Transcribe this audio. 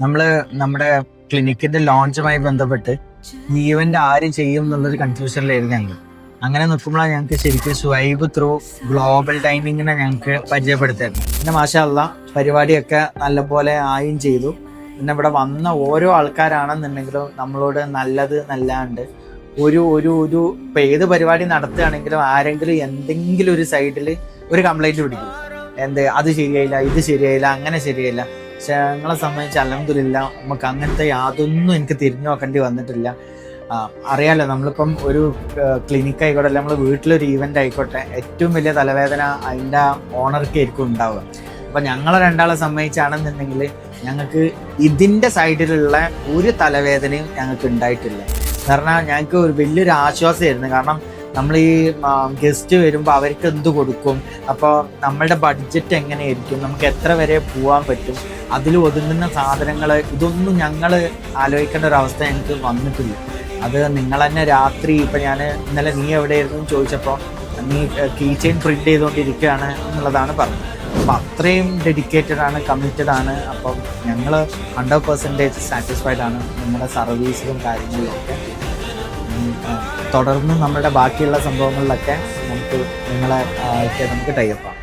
നമ്മൾ നമ്മുടെ ക്ലിനിക്കിന്റെ ലോഞ്ചുമായി ബന്ധപ്പെട്ട് ഈ ഈവന്റ് ആര് ചെയ്യും എന്നുള്ളൊരു കൺഫ്യൂഷനിലായിരുന്നു ഞങ്ങൾ. അങ്ങനെ നിൽക്കുമ്പോഴാണ് ഞങ്ങൾക്ക് ശരിക്കും സ്വൈബ് ത്രൂ ഗ്ലോബൽ ടൈമിങ്ങിനെ ഞങ്ങൾക്ക് പരിചയപ്പെടുത്തായിരുന്നു. പിന്നെ മാഷാ അല്ലാഹ് പരിപാടിയൊക്കെ നല്ലപോലെ ആയും ചെയ്തു. പിന്നെ ഇവിടെ വന്ന ഓരോ ആൾക്കാരാണെന്നുണ്ടെങ്കിലും നമ്മളോട് നല്ലത് നല്ലാണ്ട് ഒരു ഒരു ഒരു ഇപ്പം ഏത് പരിപാടി നടത്തുകയാണെങ്കിലും ആരെങ്കിലും എന്തെങ്കിലും ഒരു സൈഡിൽ ഒരു കംപ്ലൈൻറ്റ് പിടിക്കും. അത് ശരിയായില്ല, ഇത് ശരിയായില്ല, അങ്ങനെ ശരിയായില്ല. പക്ഷെ ഞങ്ങളെ സംബന്ധിച്ച് അൽഹംദുലില്ലാ നമുക്ക് അങ്ങനത്തെ യാതൊന്നും എനിക്ക് തിരിഞ്ഞു നോക്കേണ്ടി വന്നിട്ടില്ല. അറിയാലോ, നമ്മളിപ്പം ഒരു ക്ലിനിക്ക് ആയിക്കോട്ടെ, അല്ല നമ്മൾ വീട്ടിലൊരു ഈവൻ്റ് ആയിക്കോട്ടെ, ഏറ്റവും വലിയ തലവേദന അതിൻ്റെ ഓണർക്ക് ആയിരിക്കും ഉണ്ടാവുക. അപ്പം ഞങ്ങളെ രണ്ടാളെ സംബന്ധിച്ചാണെന്നുണ്ടെങ്കിൽ ഞങ്ങൾക്ക് ഇതിൻ്റെ സൈഡിലുള്ള ഒരു തലവേദനയും ഞങ്ങൾക്ക് ഉണ്ടായിട്ടില്ല. കാരണം ഞങ്ങൾക്ക് ഒരു വലിയൊരു ആശ്വാസമായിരുന്നു. കാരണം നമ്മൾ ഈ ഗസ്റ്റ് വരുമ്പോൾ അവർക്ക് എന്ത് കൊടുക്കും, അപ്പോൾ നമ്മളുടെ ബഡ്ജറ്റ് എങ്ങനെയായിരിക്കും, നമുക്ക് എത്ര വരെ പോകാൻ പറ്റും, അതിൽ ഒതുങ്ങുന്ന സാധനങ്ങൾ, ഇതൊന്നും ഞങ്ങൾ ആലോചിക്കേണ്ട ഒരു അവസ്ഥ എനിക്ക് വന്നിട്ടില്ല. അത് നിങ്ങൾ തന്നെ രാത്രി ഇപ്പം ഞാൻ ഇന്നലെ നീ എവിടെയായിരുന്നു എന്ന് ചോദിച്ചപ്പോൾ നീ കീ ചെയിൻ പ്രിന്റ് ചെയ്തുകൊണ്ടിരിക്കുകയാണ് എന്നുള്ളതാണ് പറഞ്ഞത്. അപ്പം അത്രയും ഡെഡിക്കേറ്റഡ് ആണ്, കമ്മിറ്റഡ് ആണ്. അപ്പം ഞങ്ങൾ 100% സാറ്റിസ്ഫൈഡ് ആണ് നമ്മുടെ സർവീസിലും കാര്യങ്ങളിലൊക്കെ. തുടർന്ന് നമ്മുടെ ബാക്കിയുള്ള സംഭവങ്ങളിലൊക്കെ നമുക്ക് നിങ്ങളെ നമുക്ക് ടൈപ്പാണ്.